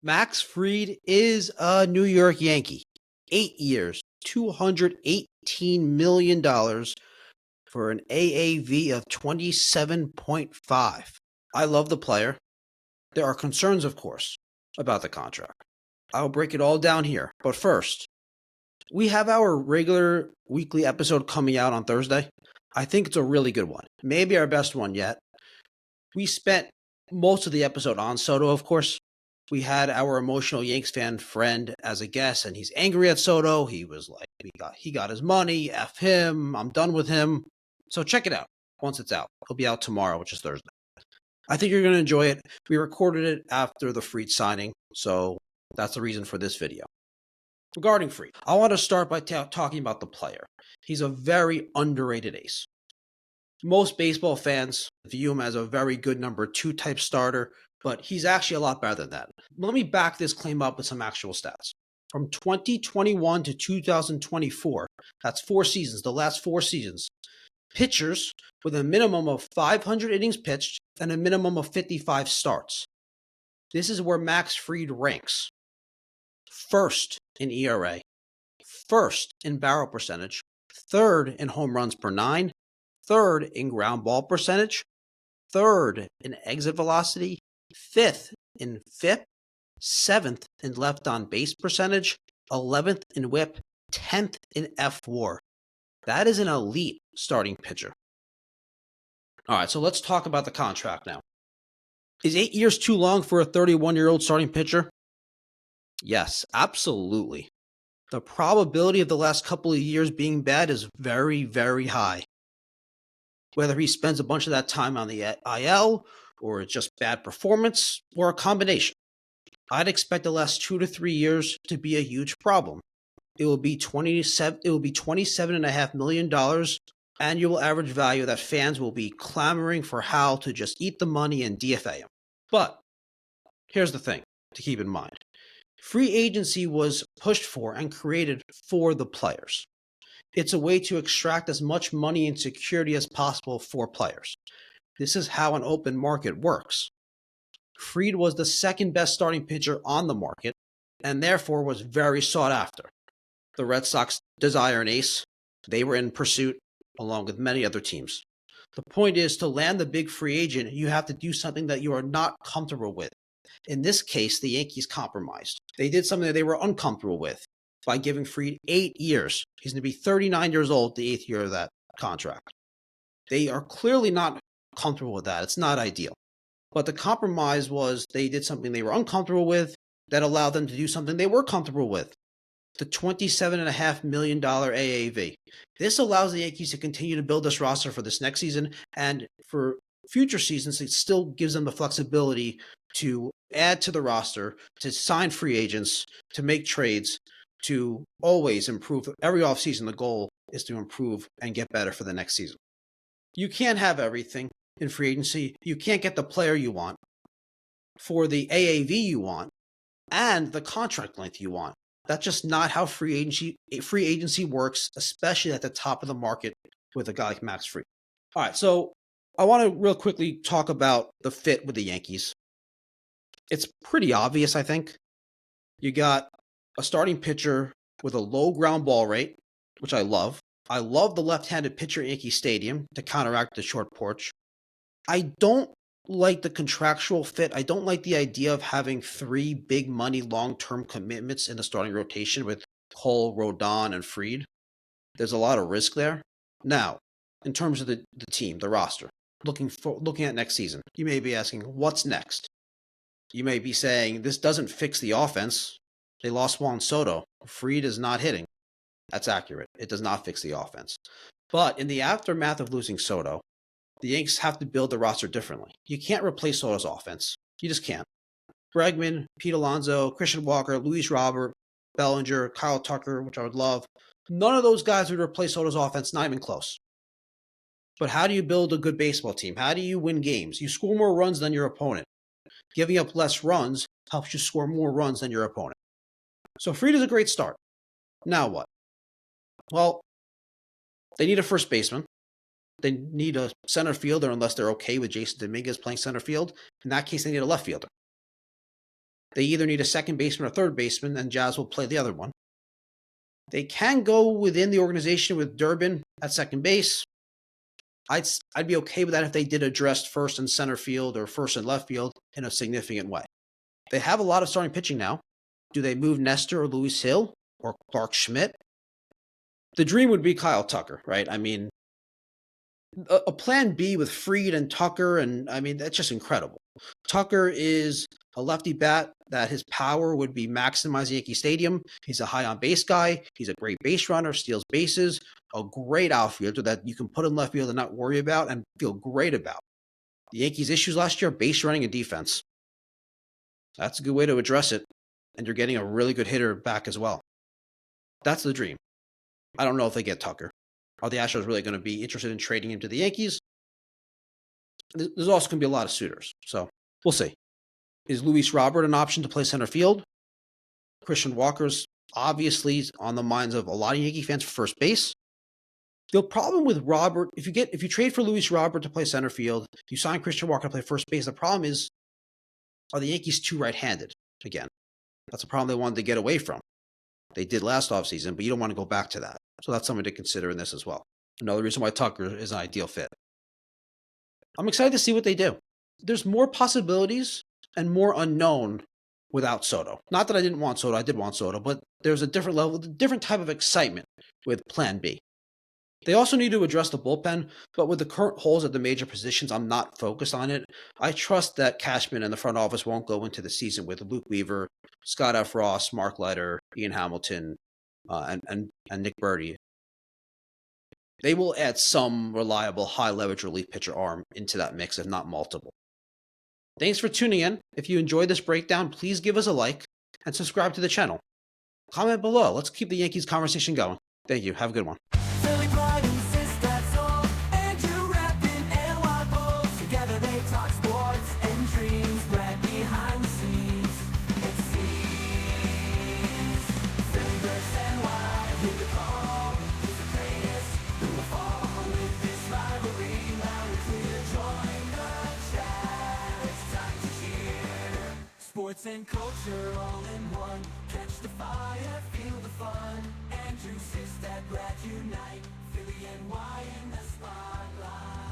Max Fried is a New York Yankee. 8 years, $218 million for an AAV of 27.5. I love the player. There are concerns, of course, about the contract. I'll break it all down here. But first, we have our regular weekly episode coming out on Thursday. I think it's a really good one. Maybe our best one yet. We spent most of the episode on Soto, of course. We had our emotional Yanks fan friend as a guest, and he's angry at Soto. He was like, he got his money, F him, I'm done with him. So check it out once it's out. It'll be out tomorrow, which is Thursday. I think you're going to enjoy it. We recorded it after the Fried signing, so that's the reason for this video. Regarding Fried, I want to start by talking about the player. He's a very underrated ace. Most baseball fans view him as a very good number 2 type starter, but he's actually a lot better than that. Let me back this claim up with some actual stats. From 2021 to 2024, that's 4 seasons, the last 4 seasons, pitchers with a minimum of 500 innings pitched and a minimum of 55 starts. This is where Max Fried ranks. First in ERA, first in barrel percentage, third in home runs per 9, third in ground ball percentage, third in exit velocity, fifth in FIP, seventh in left on base percentage, 11th in WHIP, 10th in FWAR. That is an elite starting pitcher. All right, so let's talk about the contract now. Is 8 years too long for a 31-year-old starting pitcher? Yes, absolutely. The probability of the last couple of years being bad is very, very high. Whether he spends a bunch of that time on the IL, or it's just bad performance, or a combination. I'd expect the last 2 to 3 years to be a huge problem. It will be $27.5 million annual average value that fans will be clamoring for Hal to just eat the money and DFA him. But here's the thing to keep in mind. Free agency was pushed for and created for the players. It's a way to extract as much money and security as possible for players. This is how an open market works. Fried was the second best starting pitcher on the market and therefore was very sought after. The Red Sox desire an ace. They were in pursuit along with many other teams. The point is, to land the big free agent, you have to do something that you are not comfortable with. In this case, the Yankees compromised. They did something that they were uncomfortable with by giving Fried 8 years. He's going to be 39 years old the 8th year of that contract. They are clearly not comfortable with that. It's not ideal. But the compromise was they did something they were uncomfortable with that allowed them to do something they were comfortable with. The $27.5 million AAV. This allows the Yankees to continue to build this roster for this next season, and for future seasons, it still gives them the flexibility to add to the roster, to sign free agents, to make trades, to always improve. Every offseason, the goal is to improve and get better for the next season. You can't have everything in free agency. You can't get the player you want for the AAV you want and the contract length you want. That's just not how free agency works, especially at the top of the market with a guy like Max Fried. All right, so I want to real quickly talk about the fit with the Yankees. It's pretty obvious, I think. You got a starting pitcher with a low ground ball rate, which I love. I love the left-handed pitcher at Yankee Stadium to counteract the short porch. I don't like the contractual fit. I don't like the idea of having 3 big money long-term commitments in the starting rotation with Cole, Rodon, and Fried. There's a lot of risk there. Now, in terms of the team, the roster, looking at next season, you may be asking, what's next? You may be saying, this doesn't fix the offense. They lost Juan Soto. Fried is not hitting. That's accurate. It does not fix the offense. But in the aftermath of losing Soto, the Yankees have to build the roster differently. You can't replace Soto's offense. You just can't. Bregman, Pete Alonso, Christian Walker, Luis Robert, Bellinger, Kyle Tucker, which I would love. None of those guys would replace Soto's offense, not even close. But how do you build a good baseball team? How do you win games? You score more runs than your opponent. Giving up less runs helps you score more runs than your opponent. So Fried is a great start. Now what? Well, they need a first baseman. They need a center fielder unless they're okay with Jason Dominguez playing center field. In that case, they need a left fielder. They either need a second baseman or third baseman, and Jazz will play the other one. They can go within the organization with Durbin at second base. I'd be okay with that if they did address first and center field or first and left field in a significant way. They have a lot of starting pitching now. Do they move Nestor or Luis Hill or Clark Schmidt? The dream would be Kyle Tucker, right? I mean, a plan B with Fried and Tucker, and I mean, that's just incredible. Tucker is a lefty bat that his power would be maximized at Yankee Stadium. He's a high on base guy. He's a great base runner, steals bases, a great outfielder that you can put in left field and not worry about and feel great about. The Yankees' issues last year, base running and defense. That's a good way to address it. And you're getting a really good hitter back as well. That's the dream. I don't know if they get Tucker. Are the Astros really going to be interested in trading him to the Yankees? There's also going to be a lot of suitors. So we'll see. Is Luis Robert an option to play center field? Christian Walker's obviously on the minds of a lot of Yankee fans for first base. The problem with Robert, if you trade for Luis Robert to play center field, you sign Christian Walker to play first base, the problem is, are the Yankees too right-handed again? That's a problem they wanted to get away from. They did last offseason, but you don't want to go back to that. So that's something to consider in this as well. Another reason why Tucker is an ideal fit. I'm excited to see what they do. There's more possibilities and more unknown without Soto. Not that I didn't want Soto, I did want Soto, but there's a different level, a different type of excitement with Plan B. They also need to address the bullpen, but with the current holes at the major positions, I'm not focused on it. I trust that Cashman and the front office won't go into the season with Luke Weaver, Scott F. Ross, Mark Leiter, Ian Hamilton, and Nick Burdi. They will add some reliable high-leverage relief pitcher arm into that mix, if not multiple. Thanks for tuning in. If you enjoyed this breakdown, please give us a like and subscribe to the channel. Comment below. Let's keep the Yankees conversation going. Thank you. Have a good one. Sports and culture all in one. Catch the fire, feel the fun. Andrew, Sis, Dad, Brad, unite. Philly NY in the spotlight.